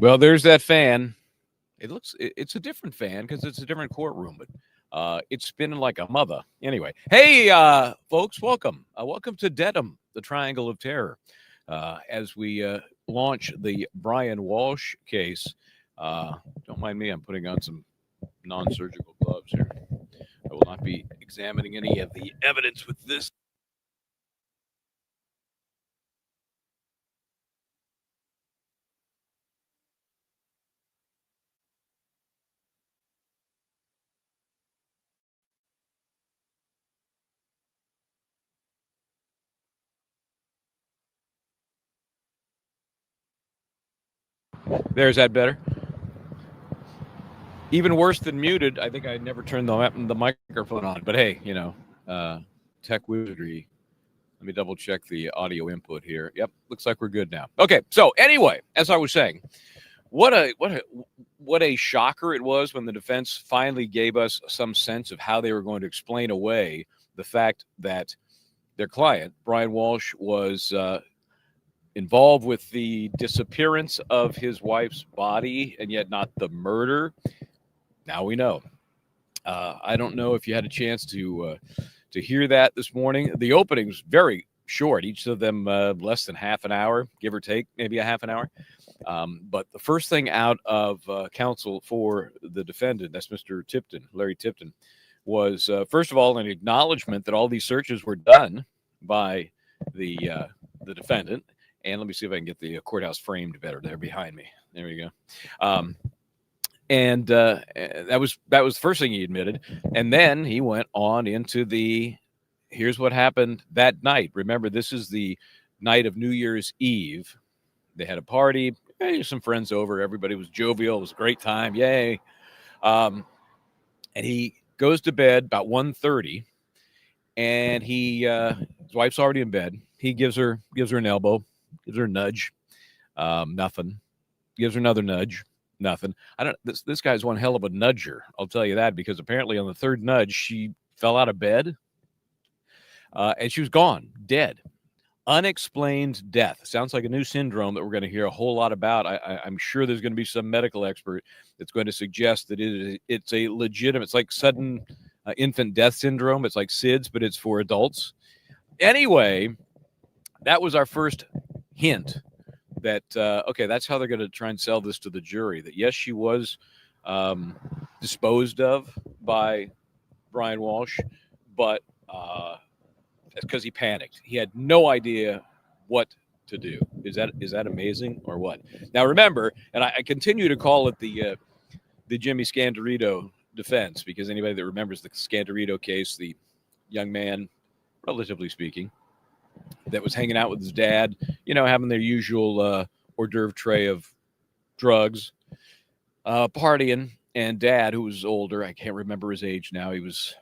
Well, there's that fan. It's a different fan because it's a different courtroom, but it's spinning like a mother. Anyway, hey, folks, welcome to Dedham, the Triangle of Terror, as we launch the Brian Walshe case. Don't mind me, I'm putting on some non-surgical gloves here. I will not be examining any of the evidence with this. There's that better. Even worse than muted. I think I never turned the microphone on. But hey, tech wizardry. Let me double check the audio input here. Yep, looks like we're good now. Okay, so anyway, as I was saying, what a shocker it was when the defense finally gave us some sense of how they were going to explain away the fact that their client, Brian Walshe, was involved with the disappearance of his wife's body and yet not the murder. Now we know. I don't know if you had a chance to hear that this morning. The opening's very short, each of them less than half an hour, give or take, maybe a half an hour. But the first thing out of counsel for the defendant, that's Mr. Tipton, Larry Tipton, was first of all an acknowledgement that all these searches were done by the defendant. And let me see if I can get the courthouse framed better there behind me. There we go. And that was the first thing he admitted. And then he went on into here's what happened that night. Remember, this is the night of New Year's Eve. They had a party. Hey, some friends over. Everybody was jovial. It was a great time. Yay. And he goes to bed about 1:30, and his wife's already in bed. He gives her an elbow, gives her a nudge. Nothing. Gives her another nudge. Nothing. This guy's one hell of a nudger. I'll tell you that, because apparently on the third nudge, she fell out of bed, and she was gone, dead. Unexplained death. Sounds like a new syndrome that we're going to hear a whole lot about. I'm sure there's going to be some medical expert that's going to suggest that it's a legitimate, it's like sudden infant death syndrome. It's like SIDS, but it's for adults. Anyway, that was our first hint that, okay, that's how they're going to try and sell this to the jury, that yes, she was disposed of by Brian Walshe, but it's because he panicked. He had no idea what to do. Is that amazing or what? Now remember, and I continue to call it the Jimmy Scandarito defense, because anybody that remembers the Scandarito case, the young man, relatively speaking, that was hanging out with his dad, having their usual hors d'oeuvre tray of drugs, partying, and dad, who was older, I can't remember his age now, he was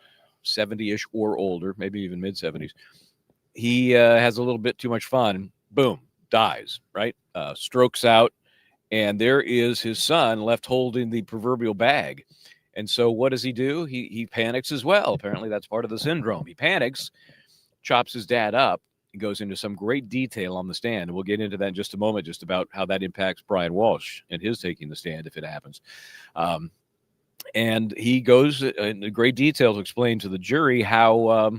70-ish or older, maybe even mid-70s. He has a little bit too much fun. Boom, dies, right? Strokes out, and there is his son left holding the proverbial bag. And so what does he do? He panics as well. Apparently that's part of the syndrome. He panics, chops his dad up, and goes into some great detail on the stand. And we'll get into that in just a moment, just about how that impacts Brian Walshe and his taking the stand if it happens. And he goes in great detail to explain to the jury how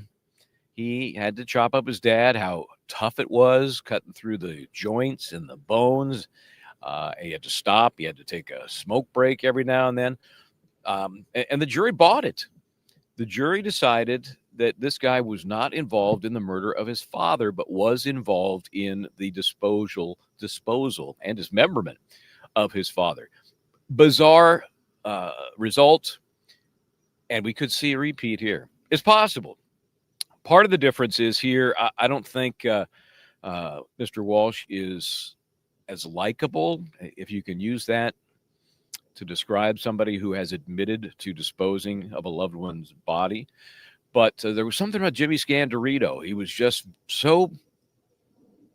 he had to chop up his dad, how tough it was, cutting through the joints and the bones. He had to stop. He had to take a smoke break every now and then. And the jury bought it. The jury decided that this guy was not involved in the murder of his father, but was involved in the disposal and dismemberment of his father. Bizarre result, and we could see a repeat here. It's possible. Part of the difference is here, I don't think Mr. Walshe is as likable, if you can use that to describe somebody who has admitted to disposing of a loved one's body. But there was something about Jimmy Scandarito. He was just so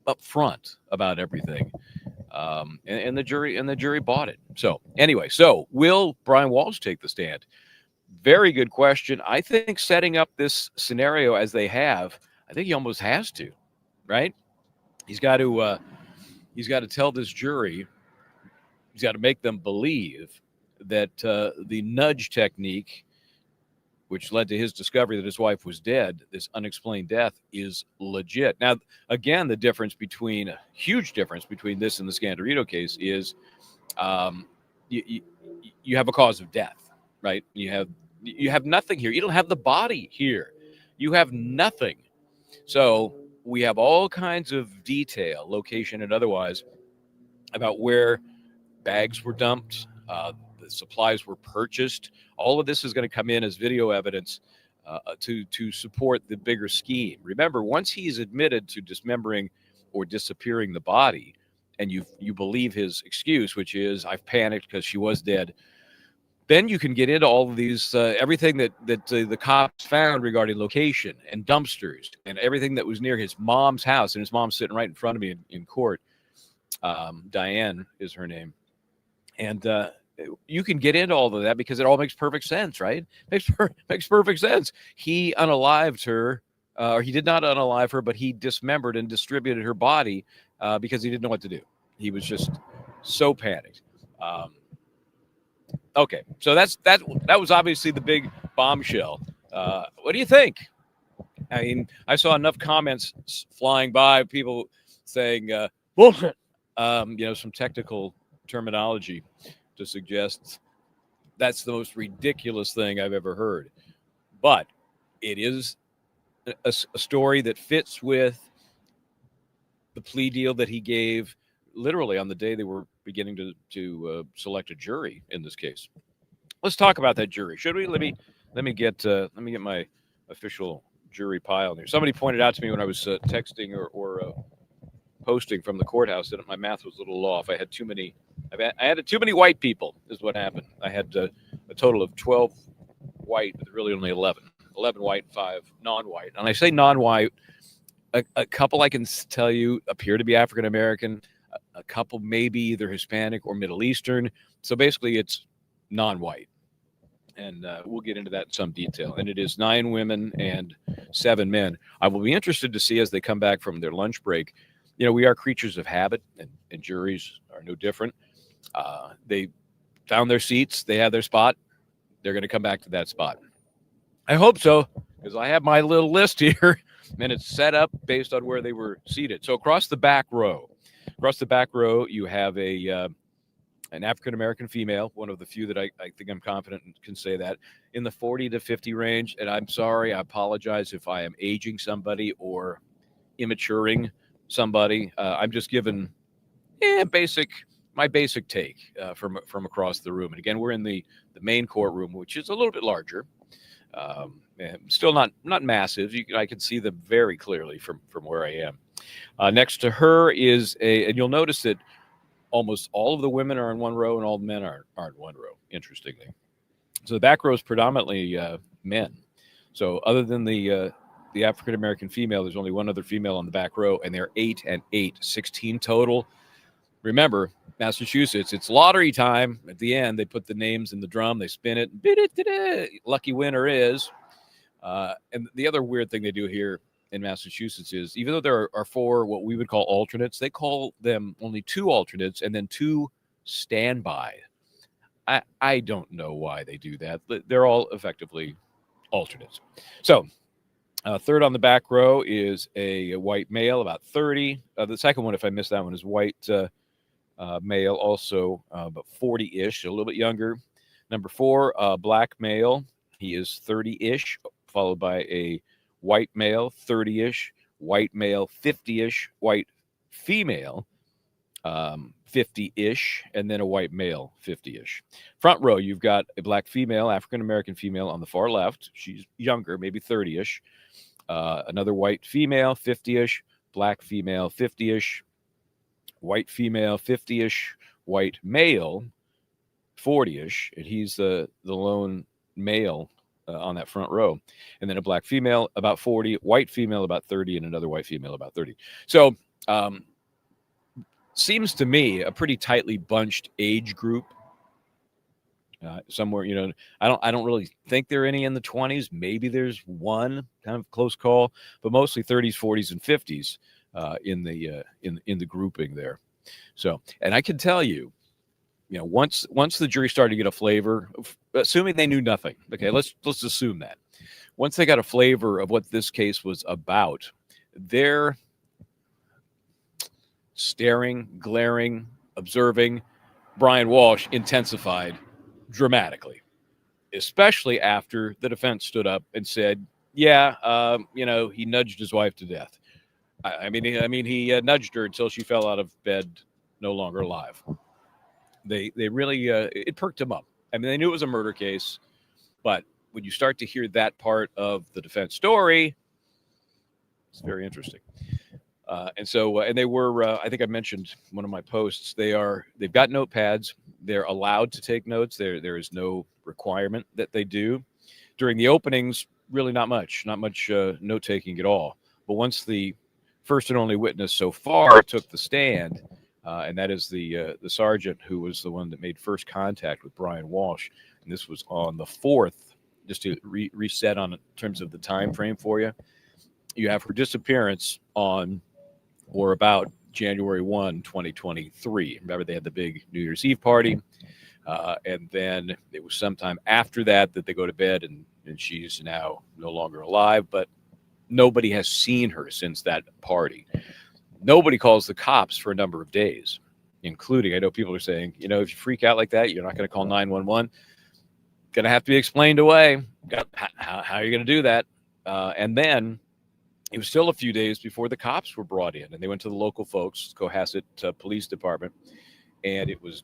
upfront about everything. And the jury bought it. So anyway, will Brian Walshe take the stand? Very good question. I think setting up this scenario as they have, I think he almost has to, right? He's got to tell this jury He's got to make them believe that the nudge technique, which led to his discovery that his wife was dead, this unexplained death, is legit. Now, again, the huge difference between this and the Scandarito case is you have a cause of death, right? You have nothing here. You don't have the body here. You have nothing. So we have all kinds of detail, location and otherwise, about where bags were dumped, the supplies were purchased. All of this is going to come in as video evidence to support the bigger scheme. Remember, once he's admitted to dismembering or disappearing the body, and you believe his excuse, which is I've panicked because she was dead, then you can get into all of these, everything that the cops found regarding location and dumpsters and everything that was near his mom's house. And his mom's sitting right in front of me in court. Diane is her name. And you can get into all of that because it all makes perfect sense, right? Makes perfect sense. He unalived her, or he did not unalive her, but he dismembered and distributed her body because he didn't know what to do. He was just so panicked. Okay, so that was obviously the big bombshell. What do you think? I mean, I saw enough comments flying by, people saying bullshit, some technical terminology to suggest that's the most ridiculous thing I've ever heard. But it is a story that fits with the plea deal that he gave literally on the day they were beginning to select a jury in this case. Let's talk about that jury, should we? Let me get my official jury pile here. Somebody pointed out to me when I was texting or posting from the courthouse that my math was a little off. I had too many white people is what happened. I had a total of 12 white, but really only 11 white, 5 non-white. And I say non-white, a couple I can tell you appear to be African American, a couple maybe either Hispanic or Middle Eastern. So basically it's non-white. And we'll get into that in some detail. And it is 9 women and 7 men. I will be interested to see as they come back from their lunch break. We are creatures of habit, and juries are no different. They found their seats. They have their spot. They're going to come back to that spot. I hope so, because I have my little list here, and it's set up based on where they were seated. So across the back row, you have an African-American female, one of the few that I think I'm confident can say that, in the 40 to 50 range. And I'm sorry, I apologize if I am aging somebody or immaturing somebody. I'm just giving my basic take from across the room. And again, we're in the main courtroom, which is a little bit larger. Still not massive. I can see them very clearly from where I am. Next to her is and you'll notice that almost all of the women are in one row and all the men are in one row, interestingly. So the back row is predominantly men. So other than the African-American female, there's only one other female on the back row, and they're 8 and 8, 16 total. Remember, Massachusetts, it's lottery time. At the end, they put the names in the drum, they spin it, lucky winner is. And the other weird thing they do here in Massachusetts is, even though there are 4 what we would call alternates, they call them only 2 alternates and then 2 standby. I don't know why they do that. They're all effectively alternates. So third on the back row is a white male, about 30. The second one, if I missed that one, is white male, also about 40-ish, a little bit younger. Number 4, black male. He is 30-ish, followed by a white male, 30-ish, white male, 50-ish, white female, 50-ish, and then a white male, 50-ish. Front row, you've got a black female, African-American female on the far left. She's younger, maybe 30-ish. Another white female, 50-ish, black female, 50-ish, white female, 50-ish, white male, 40-ish, and he's the lone male on that front row. And then a black female, about 40, white female, about 30, and another white female, about 30. So seems to me a pretty tightly bunched age group. Somewhere, I don't really think there are any in the 20s. Maybe there's one kind of close call, but mostly 30s, 40s, and 50s in the grouping there. So, and I can tell you, once the jury started to get a flavor, assuming they knew nothing. Okay, let's assume that. Once they got a flavor of what this case was about, their staring, glaring, observing Brian Walshe intensified dramatically, especially after the defense stood up and said, "Yeah, he nudged his wife to death. I mean, he nudged her until she fell out of bed, no longer alive." They really it perked him up. I mean, they knew it was a murder case, but when you start to hear that part of the defense story, it's very interesting. And they were, I think I mentioned one of my posts, they've got notepads. They're allowed to take notes. There is no requirement that they do. During the openings, really not much note taking at all. But once the first and only witness so far took the stand, and that is the sergeant who was the one that made first contact with Brian Walshe, and this was on the 4th, just to reset on in terms of the time frame for you. You have her disappearance on or about January 1, 2023. Remember, they had the big New Year's Eve party. And then it was sometime after that they go to bed, and she's now no longer alive. But nobody has seen her since that party. Nobody calls the cops for a number of days, including, I know people are saying, if you freak out like that, you're not going to call 911. Going to have to be explained away. How are you going to do that? And then it was still a few days before the cops were brought in, and they went to the local folks, Cohasset Police Department, and it was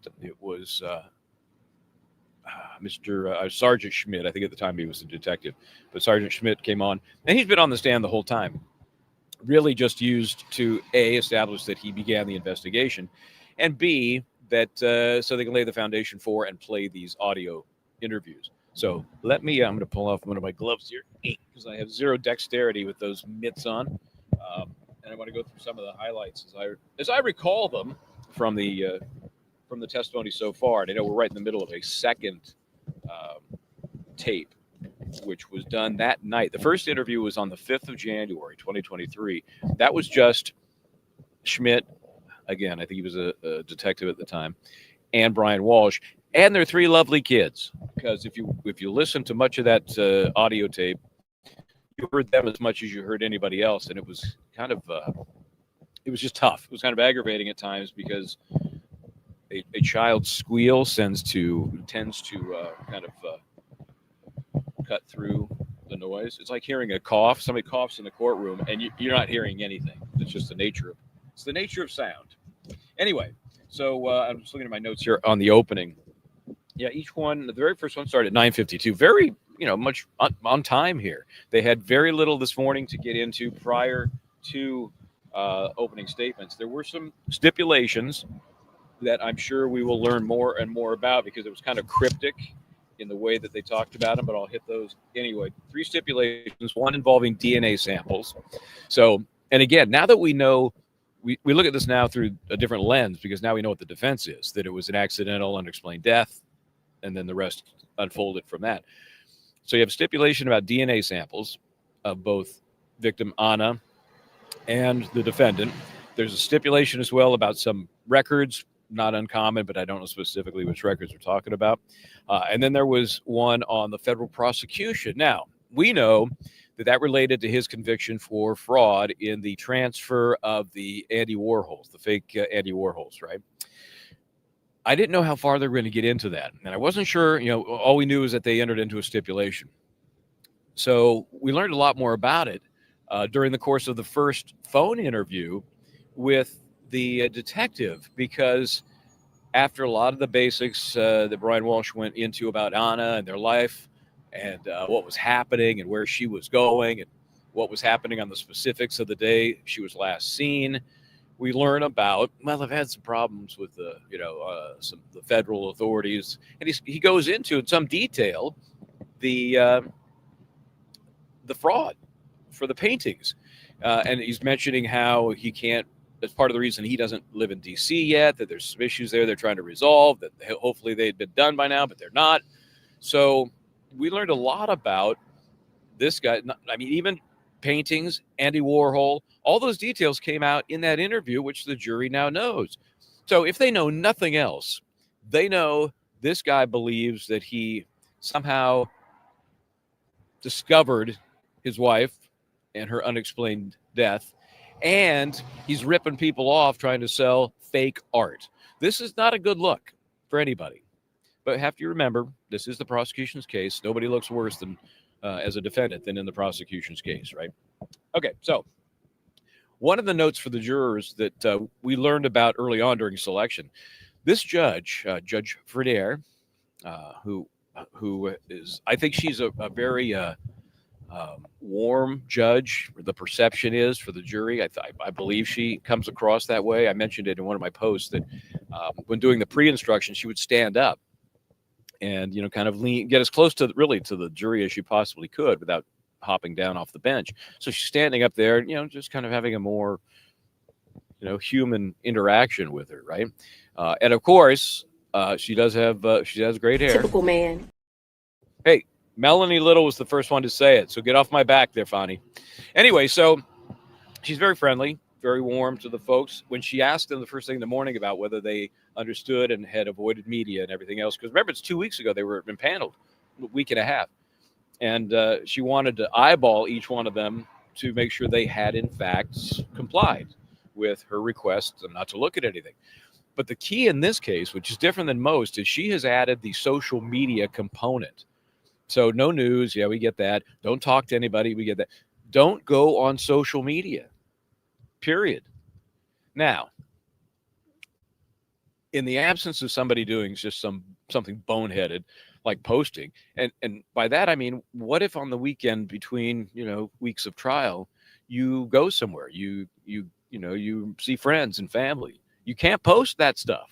Mr. Sergeant Schmidt. I think at the time he was a detective, but Sergeant Schmidt came on, and he's been on the stand the whole time, really just used to A, establish that he began the investigation, and B, that so they can lay the foundation for and play these audio interviews. So I'm going to pull off one of my gloves here because I have zero dexterity with those mitts on. And I want to go through some of the highlights as I recall them from the testimony so far. And I know we're right in the middle of a second tape, which was done that night. The first interview was on the 5th of January, 2023. That was just Schmidt. Again, I think he was a detective at the time, and Brian Walshe. And their 3 lovely kids, because if you listen to much of that audio tape, you heard them as much as you heard anybody else, and it was kind of it was just tough. It was kind of aggravating at times because a child's squeal tends to kind of cut through the noise. It's like hearing a cough. Somebody coughs in the courtroom, and you're not hearing anything. It's just the nature of sound. Anyway, so I'm just looking at my notes here on the opening. Yeah, each one, the very first one started at 9:52. Very, much on time here. They had very little this morning to get into prior to opening statements. There were some stipulations that I'm sure we will learn more and more about because it was kind of cryptic in the way that they talked about them, but I'll hit those anyway. 3 stipulations, one involving DNA samples. So, and again, now that we know, we look at this now through a different lens because now we know what the defense is, that it was an accidental, unexplained death, and then the rest unfolded from that. So you have a stipulation about DNA samples of both victim Anna and the defendant. There's a stipulation as well about some records, not uncommon, but I don't know specifically which records we're talking about. And then there was one on the federal prosecution. Now, we know that related to his conviction for fraud in the transfer of the Andy Warhols, the fake Andy Warhols, right? I didn't know how far they were going to get into that. And I wasn't sure, all we knew is that they entered into a stipulation. So we learned a lot more about it during the course of the first phone interview with the detective, because after a lot of the basics that Brian Walshe went into about Anna and their life and what was happening and where she was going and what was happening on the specifics of the day she was last seen, we learn about, I've had some problems with the federal authorities, and he goes into in some detail the fraud for the paintings, and he's mentioning how he can't. That's part of the reason he doesn't live in D.C. yet. That there's some issues there they're trying to resolve. That hopefully they'd been done by now, but they're not. So we learned a lot about this guy. Even paintings, Andy Warhol, all those details came out in that interview, which the jury now knows. So if they know nothing else, They know this guy believes that he somehow discovered his wife and her unexplained death, and he's ripping people off trying to sell fake art. This is not a good look for anybody. But have to remember, this is the prosecution's case. Nobody looks worse than as a defendant than in the prosecution's case, right? Okay, so one of the notes for the jurors that we learned about early on during selection, this judge, Judge Fredier, who is, I think she's a very warm judge. The perception is for the jury. I believe she comes across that way. I mentioned it in one of my posts that when doing the pre-instruction, she would stand up and, you know, kind of get as close to the jury as she possibly could without hopping down off the bench. So she's standing up there, you know, just kind of having a more, you know, human interaction with her, right? And of course, she has great hair. Typical man. Hey, Melanie Little was the first one to say it, so get off my back there, Fonnie. Anyway, so she's very friendly, very warm to the folks. When she asked them the first thing in the morning about whether they understood and had avoided media and everything else, because remember, it's 2 weeks ago they were impaneled, a week and a half. And she wanted to eyeball each one of them to make sure they had, in fact, complied with her request not to look at anything. But the key in this case, which is different than most, is she has added the social media component. So no news. Yeah, we get that. Don't talk to anybody. We get that. Don't go on social media, period. Now, in the absence of somebody doing just something boneheaded, like posting, and by that I mean, what if on the weekend between, you know, weeks of trial, you go somewhere, you see friends and family? You can't post that stuff.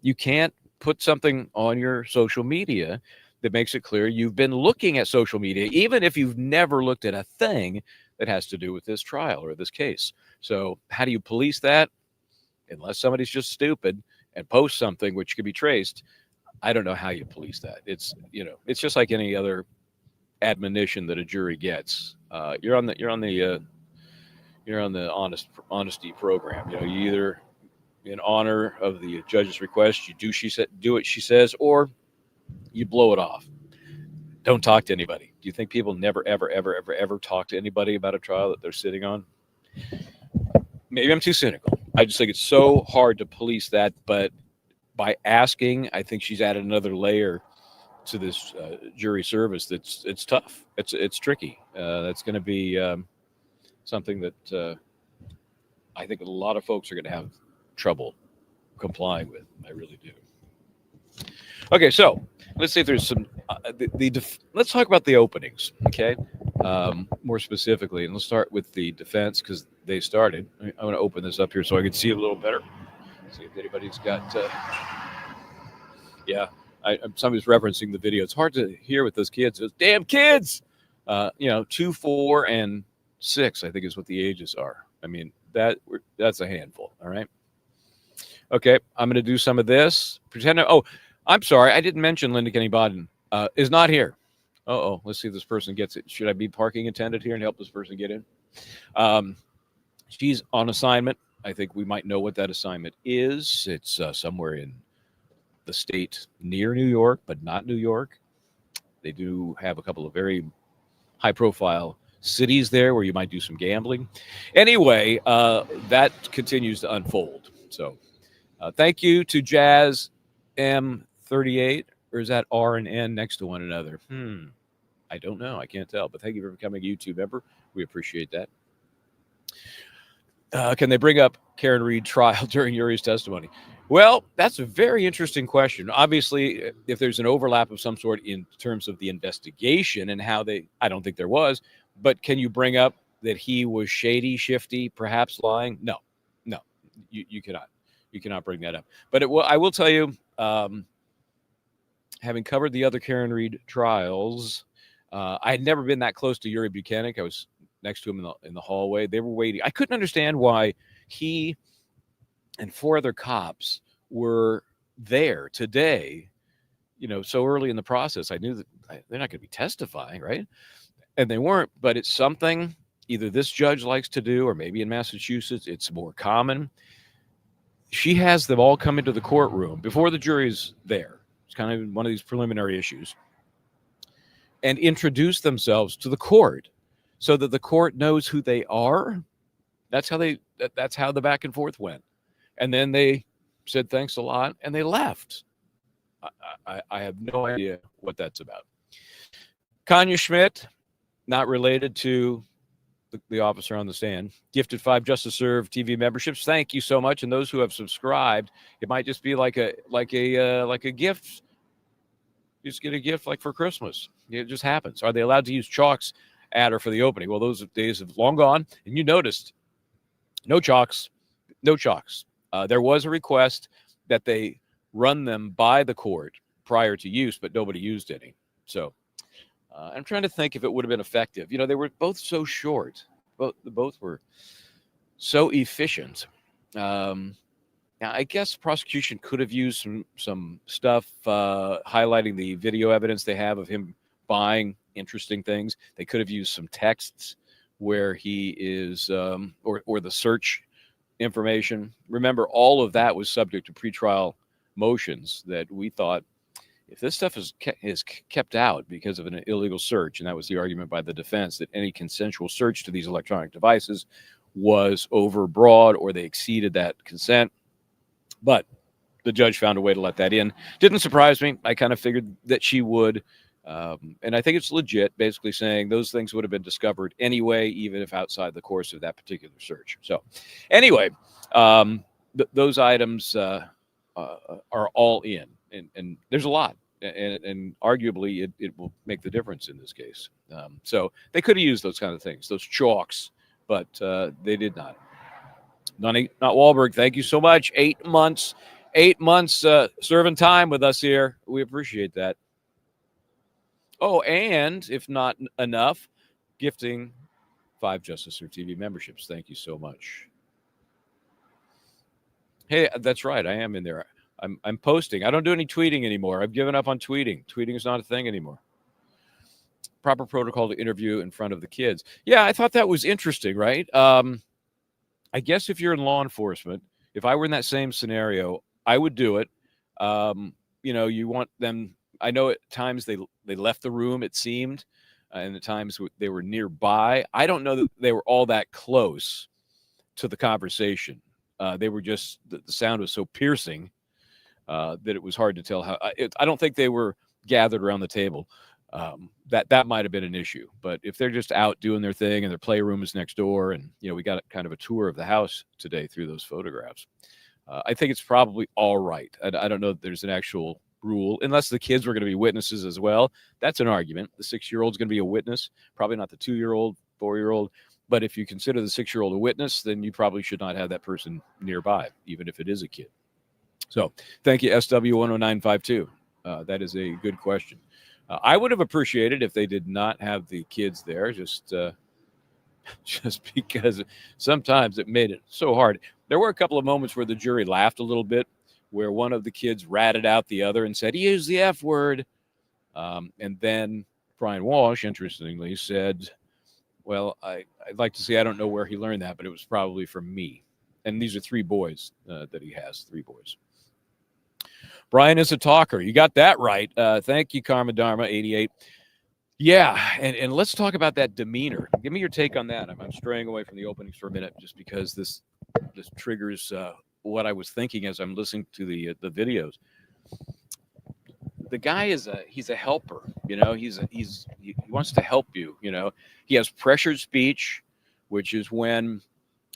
You can't put something on your social media that makes it clear you've been looking at social media, even if you've never looked at a thing that has to do with this trial or this case. So how do you police that? Unless somebody's just stupid and post something which could be traced, I don't know how you police that. It's, you know, it's just like any other admonition that a jury gets. You're on the honesty program. You know, you either, in honor of the judge's request, you do what she says, or you blow it off. Don't talk to anybody. Do you think people never, ever talk to anybody about a trial that they're sitting on? Maybe I'm too cynical. I just think it's so hard to police that. But by asking, I think she's added another layer to this jury service. It's tough. It's tricky. That's going to be something that I think a lot of folks are going to have trouble complying with. I really do. Okay, so let's see if there's some. Let's talk about the openings, okay? More specifically, and let's start with the defense because they started. I'm going to open this up here so I can see it a little better. See if anybody's got. Yeah, somebody's referencing the video. It's hard to hear with those kids. Those damn kids. 2, 4, and 6. I think is what the ages are. I mean that's a handful. All right. Okay, I'm going to do some of this. I'm sorry, I didn't mention Linda Kenny Baden is not here. Let's see if this person gets it. Should I be parking attendant here and help this person get in? She's on assignment. I think we might know what that assignment is. It's somewhere in the state near New York, but not New York. They do have a couple of very high-profile cities there where you might do some gambling. Anyway, that continues to unfold. So thank you to Jazz M38, or is that R and N next to one another? I don't know. I can't tell. But thank you for becoming a YouTube member. We appreciate that. Can they bring up Karen Reed trial during Yuri's testimony? Well, that's a very interesting question. Obviously, if there's an overlap of some sort in terms of the investigation and how I don't think there was, but can you bring up that he was shady, shifty, perhaps lying? No, you cannot. You cannot bring that up. But I will tell you, having covered the other Karen Reed trials, I had never been that close to Yuri Buchanan. I was next to him in the hallway. They were waiting. I couldn't understand why he and 4 other cops were there today, so early in the process. I knew that they're not going to be testifying, right? And they weren't, but it's something either this judge likes to do, or maybe in Massachusetts it's more common. she has them all come into the courtroom before the jury's there. It's kind of one of these preliminary issues, and introduce themselves to the court so that the court knows who they are. That's how that's how the back and forth went. And then they said thanks a lot and they left. I have no idea what that's about. Kanya Schmidt, not related to the officer on the stand, gifted 5 Just to Serve TV memberships. Thank you so much. And those who have subscribed, it might just be like a gift. You just get a gift like for Christmas. It just happens. Are they allowed to use chalks at her for the opening? Well, those days have long gone. And you noticed no chalks, no chalks. There was a request that they run them by the court prior to use, but nobody used any. So I'm trying to think if it would have been effective. You know, they were both so short. Both were so efficient. Now, I guess prosecution could have used some stuff highlighting the video evidence they have of him buying interesting things. They could have used some texts where he is, or the search information. Remember, all of that was subject to pretrial motions that we thought, if this stuff is kept out because of an illegal search, and that was the argument by the defense, that any consensual search to these electronic devices was overbroad or they exceeded that consent. But the judge found a way to let that in. Didn't surprise me. I kind of figured that she would. And I think it's legit, basically saying those things would have been discovered anyway, even if outside the course of that particular search. So anyway, those items are all in. And there's a lot. And arguably, it will make the difference in this case. So they could have used those kind of things, those chalks, but they did not. Not Wahlberg, thank you so much. 8 months serving time with us here. We appreciate that. Oh, and if not enough, gifting 5 Just to Serve TV memberships. Thank you so much. Hey, that's right. I am in there. I'm posting. I don't do any tweeting anymore. I've given up on tweeting. Tweeting is not a thing anymore. Proper protocol to interview in front of the kids. Yeah, I thought that was interesting, right? I guess if you're in law enforcement, if I were in that same scenario, I would do it. You want them. I know at times they left the room, it seemed, and at times they were nearby. I don't know that they were all that close to the conversation. They were just, the sound was so piercing that it was hard to tell how. I don't think they were gathered around the table. That might have been an issue. But if they're just out doing their thing and their playroom is next door, and we got kind of a tour of the house today through those photographs, I think it's probably all right. I don't know that there's an actual rule, unless the kids were going to be witnesses as well. That's an argument. The 6-year-old's going to be a witness, probably not the 2-year-old, 4-year-old. But if you consider the 6-year-old a witness, then you probably should not have that person nearby, even if it is a kid. So thank you, SW10952. That is a good question. I would have appreciated if they did not have the kids there, just because sometimes it made it so hard. There were a couple of moments where the jury laughed a little bit, where one of the kids ratted out the other and said, he used the F word. And then Brian Walshe, interestingly, said, well, I'd like to say I don't know where he learned that, but it was probably from me. And these are 3 boys that he has, 3 boys. Brian is a talker. You got that right. Thank you, Karma Dharma 88. Yeah, and let's talk about that demeanor. Give me your take on that. I'm straying away from the openings for a minute just because this triggers what I was thinking as I'm listening to the videos. The guy he's a helper. He wants to help you. He has pressured speech, which is when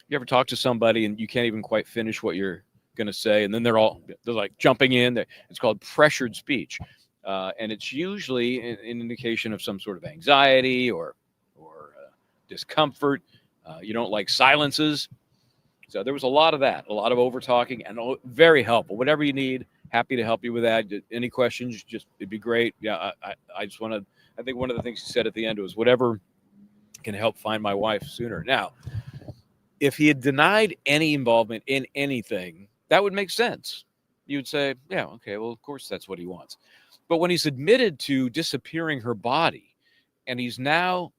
you ever talk to somebody and you can't even quite finish what you're going to say, and then they're like jumping in. It's called pressured speech, and it's usually an indication of some sort of anxiety or discomfort. You don't like silences, so there was a lot of that, a lot of over talking, and very helpful. Whatever you need, happy to help you with that. Any questions? It'd be great. Yeah, I just want to. I think one of the things he said at the end was whatever can help find my wife sooner. Now, if he had denied any involvement in anything, that would make sense. You'd say, yeah, okay, well, of course that's what he wants. But when he's admitted to disappearing her body, and he's now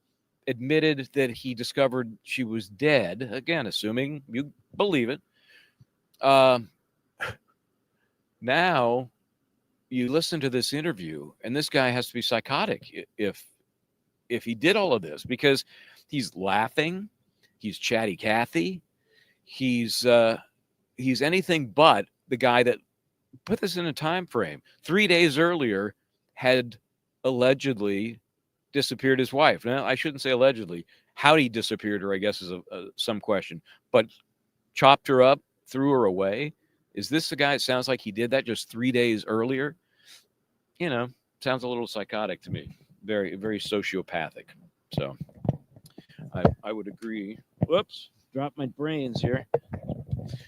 admitted that he discovered she was dead, again, assuming you believe it, Now you listen to this interview, and this guy has to be psychotic if he did all of this, because he's laughing, he's chatty Cathy, he's anything but the guy that put this in a time frame. 3 days earlier had allegedly disappeared his wife. Now, I shouldn't say allegedly. How he disappeared her, I guess, is some question. But chopped her up, threw her away. Is this the guy? It sounds like he did that just 3 days earlier. You know, sounds a little psychotic to me. Very, very sociopathic. So I would agree. Whoops, dropped my brains here.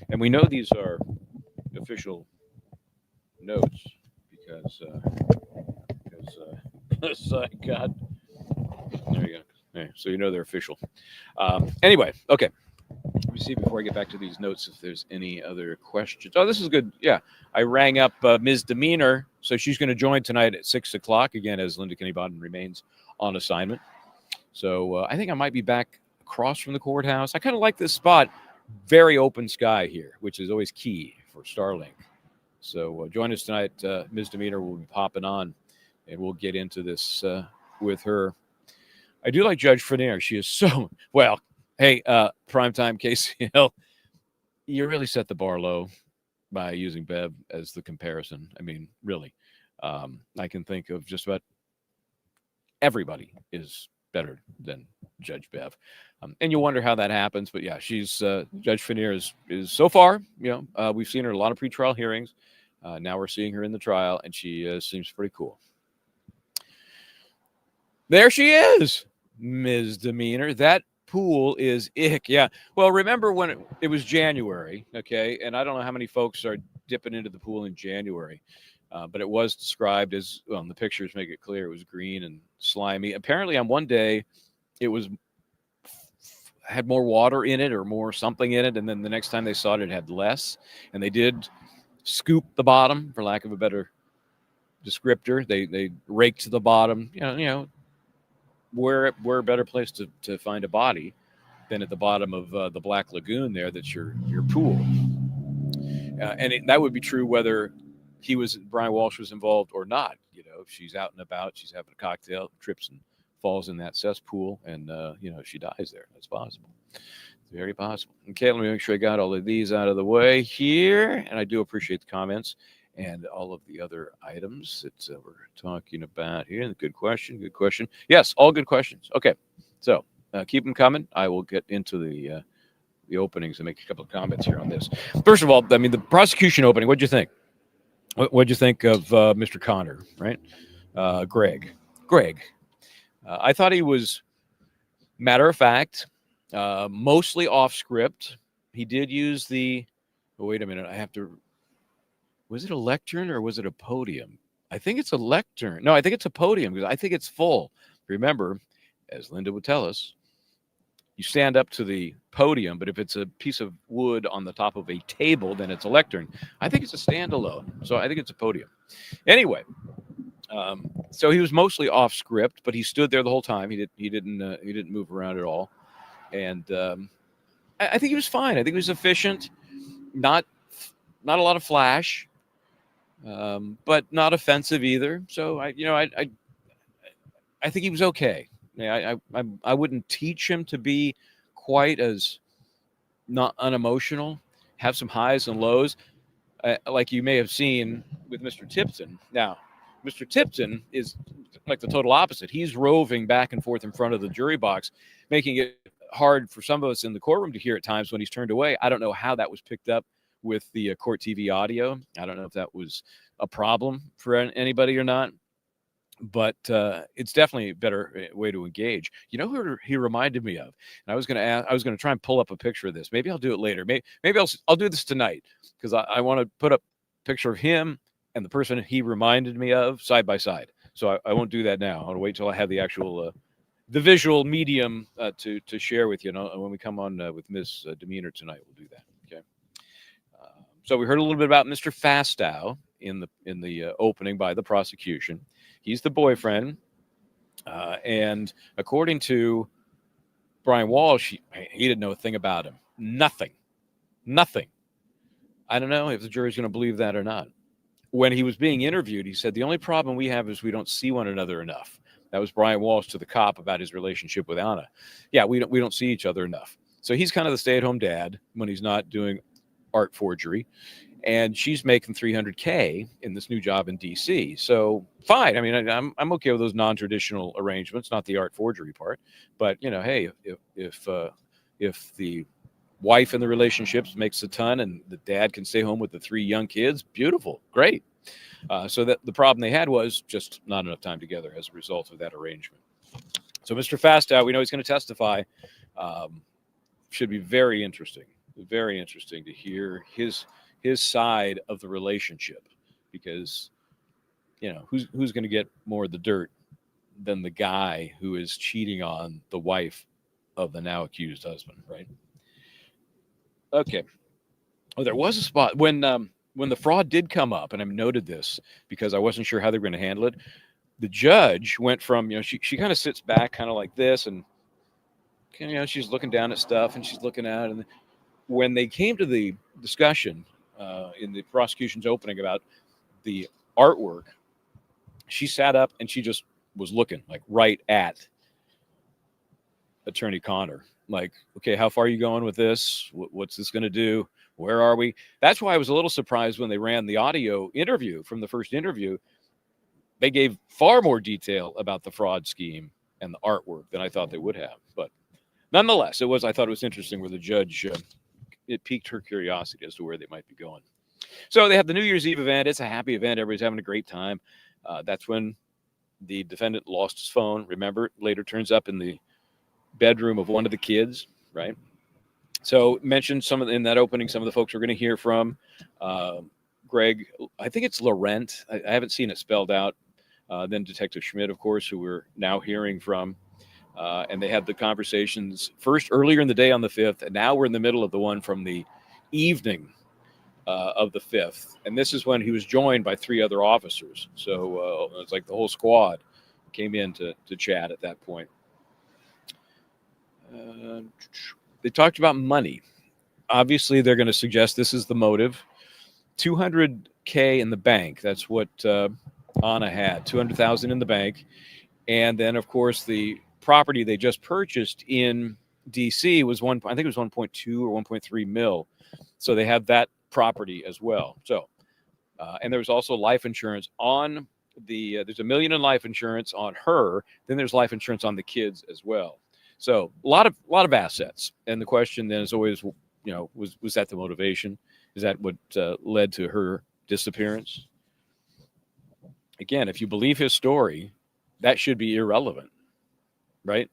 And we know these are official notes because I got, there you go. Okay, so you know they're official. Anyway, okay. Let me see before I get back to these notes if there's any other questions. Oh, this is good. Yeah, I rang up Ms. Demeanor, so she's going to join tonight at 6 o'clock again as Linda Kenny Baden remains on assignment. So I think I might be back across from the courthouse. I kind of like this spot. Very open sky here, which is always key for Starlink. So join us tonight. Ms. Demeanor will be popping on, and we'll get into this with her. I do like Judge Frenier. She is so, well, hey, primetime KCL, you really set the bar low by using Bev as the comparison. I mean, really. I can think of just about everybody is better than Judge Bev. And you wonder how that happens. But, yeah, she's Judge Frenier is so far, you know, we've seen her in a lot of pretrial hearings. Now we're seeing her in the trial, and she seems pretty cool. There she is, Ms. Demeanor. That pool is ick. Yeah. Well, remember when it was January, okay? And I don't know how many folks are dipping into the pool in January, but it was described as, well, the pictures make it clear it was green and slimy. Apparently on one day it was had more water in it or more something in it, and then the next time they saw it, it had less. And they did scoop the bottom, for lack of a better descriptor. They raked the bottom. You know, where a better place to find a body than at the bottom of the Black Lagoon there. That's your pool. And that would be true whether Brian Walshe was involved or not. You know, if she's out and about, she's having a cocktail, trips and falls in that cesspool, and you know, she dies there. That's possible. It's very possible. Okay, let me make sure I got all of these out of the way here, and I do appreciate the comments and all of the other items that we're talking about here. Good question. Good question. Yes, all good questions. Okay, so keep them coming. I will get into the openings and make a couple of comments here on this. First of all, I mean, the prosecution opening, what'd you think? What'd you think of Mr. Connor, right? Greg. I thought he was matter of fact, mostly off script. He did use wait a minute, I have to, was it a lectern or was it a podium? I think it's a lectern. No, I think it's a podium because I think it's full. Remember, as Linda would tell us, you stand up to the podium, but if it's a piece of wood on the top of a table, then it's a lectern. I think it's a standalone, so I think it's a podium. Anyway, so he was mostly off script, but he stood there the whole time. He didn't move around at all, and I think he was fine. I think he was efficient, not a lot of flash, but not offensive either. So I think he was okay. Yeah, I wouldn't teach him to be quite as not unemotional, have some highs and lows, like you may have seen with Mr. Tipton. Now, Mr. Tipton is like the total opposite. He's roving back and forth in front of the jury box, making it hard for some of us in the courtroom to hear at times when he's turned away. I don't know how that was picked up with the court TV audio. I don't know if that was a problem for anybody or not. But it's definitely a better way to engage. You know who he reminded me of? And I was going to try and pull up a picture of this. Maybe I'll do it later. Maybe I'll do this tonight because I want to put up a picture of him and the person he reminded me of side by side. So I won't do that now. I'll wait till I have the actual the visual medium to share with you. When we come on with Ms. Demeanor tonight, we'll do that. Okay. So we heard a little bit about Mr. Fastow in the opening by the prosecution. He's the boyfriend, and according to Brian Walshe, he didn't know a thing about him. Nothing. I don't know if the jury's going to believe that or not. when he was being interviewed, he said, the only problem we have is we don't see one another enough. That was Brian Walshe to the cop about his relationship with Anna. Yeah, we don't see each other enough. So he's kind of the stay-at-home dad when he's not doing art forgery, and she's making $300K in this new job in DC. So fine. I mean, I'm okay with those non-traditional arrangements, not the art forgery part. But hey, if the wife in the relationships makes a ton and the dad can stay home with the 3 young kids, beautiful, great. So that the problem they had was just not enough time together as a result of that arrangement. So Mr. Fastow, we know he's going to testify. Should be very interesting to hear his side of the relationship, because who's going to get more of the dirt than the guy who is cheating on the wife of the now accused husband, right? Okay. Oh, there was a spot when the fraud did come up, and I noted this because I wasn't sure how they were going to handle it. The judge went from, she kind of sits back kind of like this, and she's looking down at stuff and she's looking out. And when they came to the discussion in the prosecution's opening about the artwork, she sat up and she just was looking like right at Attorney Connor. Like, okay, how far are you going with this? What's this going to do? Where are we? That's why I was a little surprised when they ran the audio interview from the first interview. They gave far more detail about the fraud scheme and the artwork than I thought they would have. But nonetheless, I thought it was interesting where the judge, it piqued her curiosity as to where they might be going. So they have the New Year's Eve event. It's a happy event. Everybody's having a great time. That's when the defendant lost his phone. Remember, later turns up in the bedroom of one of the kids, right? So mentioned in that opening, some of the folks we're going to hear from. Greg, I think it's Laurent. I haven't seen it spelled out. Then Detective Schmidt, of course, who we're now hearing from. And they had the conversations first earlier in the day on the 5th, and now we're in the middle of the one from the evening of the 5th. And this is when he was joined by 3 other officers. So it's like the whole squad came in to chat at that point. They talked about money. Obviously, they're going to suggest this is the motive. $200K in the bank. That's what Anna had. $200,000 in the bank. And then, of course, the property they just purchased in DC was I think it was 1.2 or 1.3 mil. So they have that property as well. So, and there was also life insurance on there's $1 million in life insurance on her. Then there's life insurance on the kids as well. So a lot of assets. And the question then is always, was that the motivation? Is that what led to her disappearance? Again, if you believe his story, that should be irrelevant, right?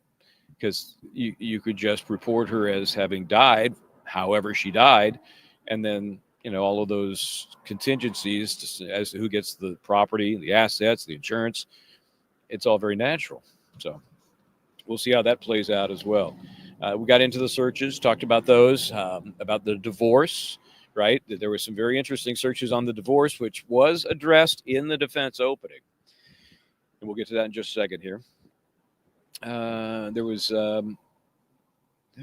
Because you could just report her as having died, however she died, and then all of those contingencies as to who gets the property, the assets, the insurance. It's all very natural. So we'll see how that plays out as well. We got into the searches, talked about those, about the divorce, right? There were some very interesting searches on the divorce, which was addressed in the defense opening. And we'll get to that in just a second here. There was what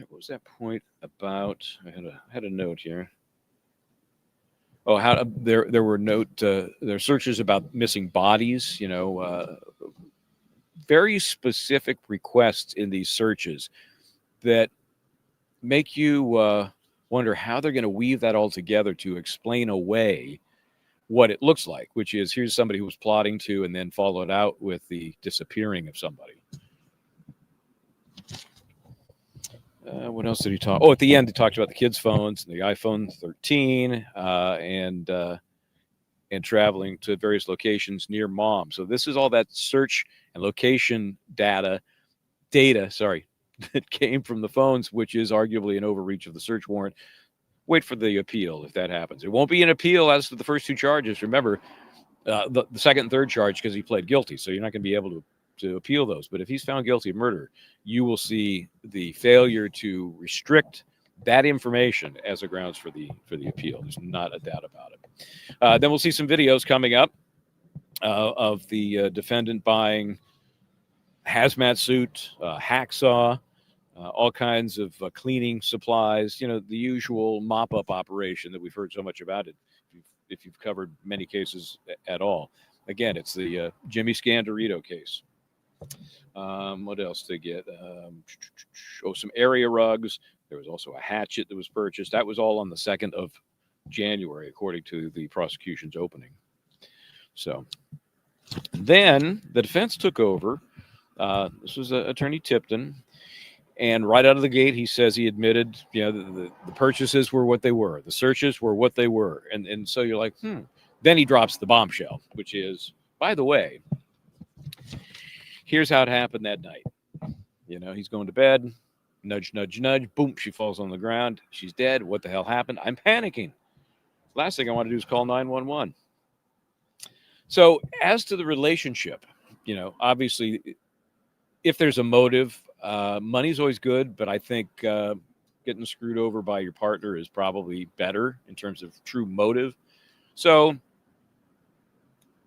was that point about? I had a note here. Oh, there were there are searches about missing bodies. Very specific requests in these searches that make you wonder how they're going to weave that all together to explain away what it looks like, which is here's somebody who was plotting to and then followed out with the disappearing of somebody. What else did he talk? Oh, at the end, he talked about the kids' phones, the iPhone 13, and traveling to various locations near mom. So this is all that search and location data, that came from the phones, which is arguably an overreach of the search warrant. Wait for the appeal if that happens. It won't be an appeal as to the first 2 charges. Remember, the second and third charge because he pled guilty, so you're not going to be able to appeal those. But if he's found guilty of murder, you will see the failure to restrict that information as a grounds for the appeal. There's not a doubt about it. Then we'll see some videos coming up of the defendant buying hazmat suit, hacksaw, all kinds of cleaning supplies. The usual mop-up operation that we've heard so much about it. if you've covered many cases at all. Again, it's the Jimmy Scandorito case. What else to get? Some area rugs. There was also a hatchet that was purchased. That was all on the 2nd of January, according to the prosecution's opening. So then the defense took over. This was Attorney Tipton. And right out of the gate, he says he admitted, the purchases were what they were. The searches were what they were. And so you're like, Then he drops the bombshell, which is, by the way, here's how it happened that night. He's going to bed. Nudge, nudge, nudge. Boom, she falls on the ground. She's dead. What the hell happened? I'm panicking. Last thing I want to do is call 911. So as to the relationship, obviously, if there's a motive, money's always good, but I think getting screwed over by your partner is probably better in terms of true motive. So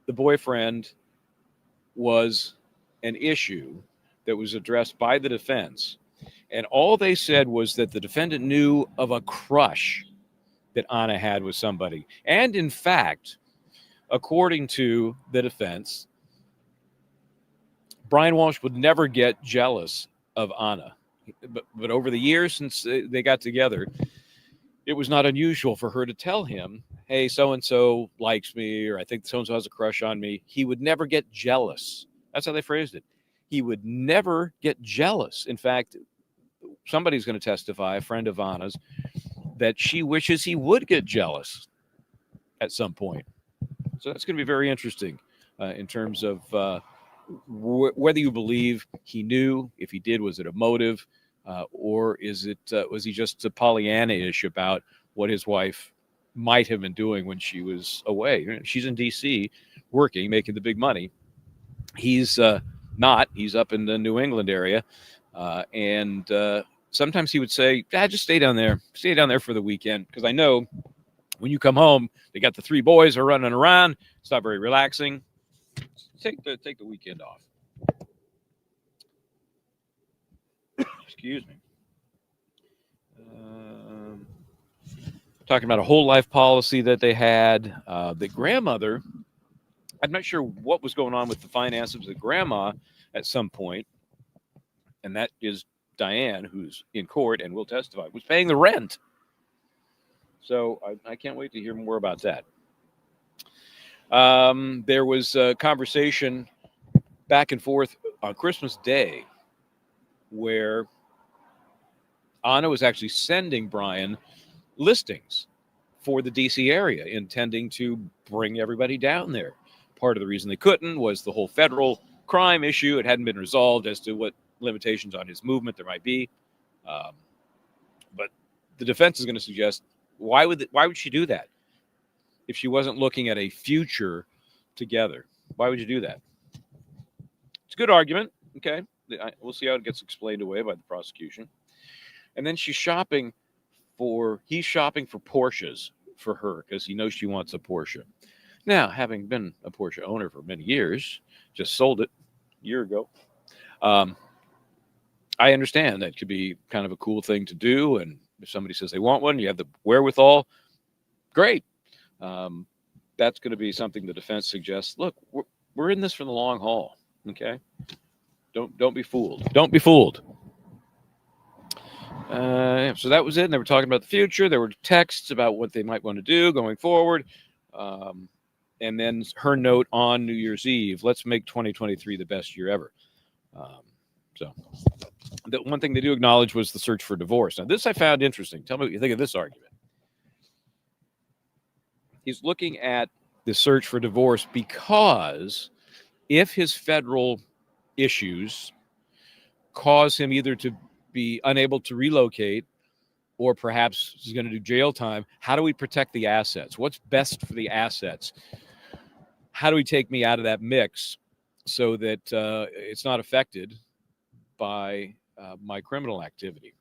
the boyfriend was an issue that was addressed by the defense. And all they said was that the defendant knew of a crush that Anna had with somebody. And in fact, according to the defense, Brian Walshe would never get jealous of Anna. But over the years since they got together, it was not unusual for her to tell him, hey, so-and-so likes me, or I think so-and-so has a crush on me. He would never get jealous. That's how they phrased it. He would never get jealous. In fact, somebody's going to testify, a friend of Anna's, that she wishes he would get jealous at some point. So that's going to be very interesting in terms of whether you believe he knew. If he did, was it a motive, or was he just Pollyanna-ish about what his wife might have been doing when she was away? She's in D.C. working, making the big money. He's not. He's up in the New England area, and sometimes he would say, just stay down there for the weekend, because I know when you come home, they got the 3 boys are running around. It's not very relaxing. Take the weekend off. Excuse me. Talking about a whole life policy that they had. The grandmother, I'm not sure what was going on with the finances of the grandma at some point, and that is Diane, who's in court and will testify, was paying the rent. So I can't wait to hear more about that. There was a conversation back and forth on Christmas Day where Anna was actually sending Brian listings for the DC area, intending to bring everybody down there. Part of the reason they couldn't was the whole federal crime issue. It hadn't been resolved as to what limitations on his movement there might be. But the defense is going to suggest, why would she do that if she wasn't looking at a future together? Why would you do that? It's a good argument. Okay. We'll see how it gets explained away by the prosecution. And then he's shopping for Porsches for her because he knows she wants a Porsche. Now, having been a Porsche owner for many years, just sold it a year ago. I understand that could be kind of a cool thing to do. And if somebody says they want one, you have the wherewithal. Great. That's going to be something the defense suggests. Look, we're in this for the long haul. Okay. Don't be fooled. Don't be fooled. So that was it. And they were talking about the future. There were texts about what they might want to do going forward. And then her note on New Year's Eve, let's make 2023 the best year ever. So the one thing they do acknowledge was the search for divorce. Now, this I found interesting. Tell me what you think of this argument. He's looking at the search for divorce because if his federal issues cause him either to be unable to relocate or perhaps he's going to do jail time, how do we protect the assets? What's best for the assets? How do we take me out of that mix so that it's not affected by my criminal activity?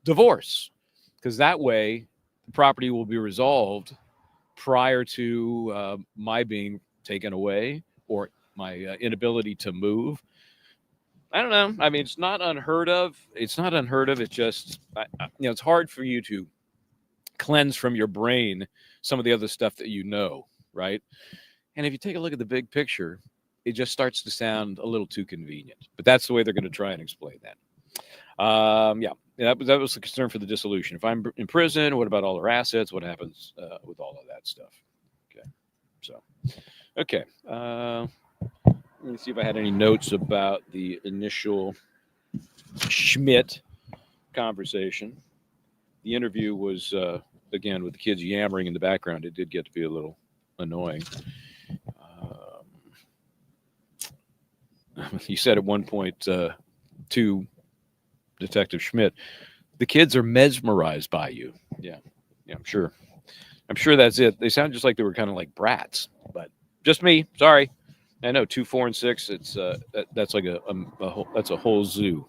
Divorce, because that way the property will be resolved prior to my being taken away or my inability to move. I don't know. I mean, it's not unheard of. It's just, it's hard for you to cleanse from your brain some of the other stuff that you know, right? And if you take a look at the big picture, it just starts to sound a little too convenient. But that's the way they're going to try and explain that. Yeah, that was the concern for the dissolution. If I'm in prison, what about all our assets? What happens with all of that stuff? Okay, so okay. Let me see if I had any notes about the initial Schmidt conversation. The interview was again with the kids yammering in the background. It did get to be a little annoying. He said at one point to Detective Schmidt, "The kids are mesmerized by you." Yeah, I'm sure. I'm sure that's it. They sound just like they were kind of like brats, but just me. Sorry. I know 2, 4, and 6. It's that's like that's a whole zoo.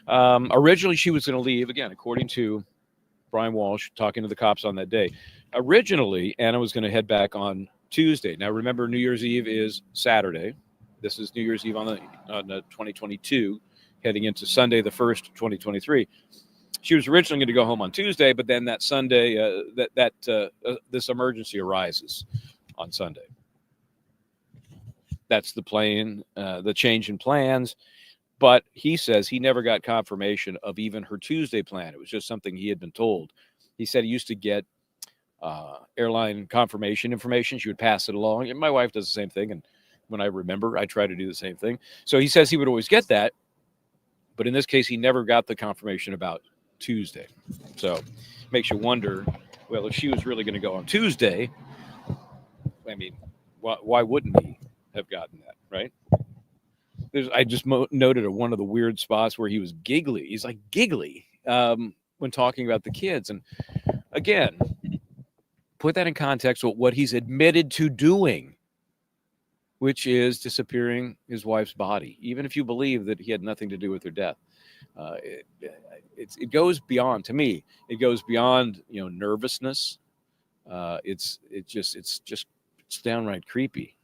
Originally, she was going to leave again, according to Brian Walshe talking to the cops on that day. Originally, Anna was going to head back on Tuesday. Now, remember, New Year's Eve is Saturday. This is New Year's Eve on the 2022, heading into Sunday, the 1st, 2023. She was originally going to go home on Tuesday, but then that Sunday, this emergency arises on Sunday. That's the plan, the change in plans. But he says he never got confirmation of even her Tuesday plan. It was just something he had been told. He said he used to get airline confirmation information. She would pass it along. And my wife does the same thing. And when I remember, I try to do the same thing. So he says he would always get that. But in this case, he never got the confirmation about Tuesday. So it makes you wonder, well, if she was really going to go on Tuesday, I mean, why wouldn't he have gotten that, right? I just noted one of the weird spots where he was giggly. He's like giggly when talking about the kids. And again, put that in context with what he's admitted to doing, which is disappearing his wife's body, even if you believe that he had nothing to do with her death. It goes beyond, to me, it goes beyond, nervousness. It's downright creepy.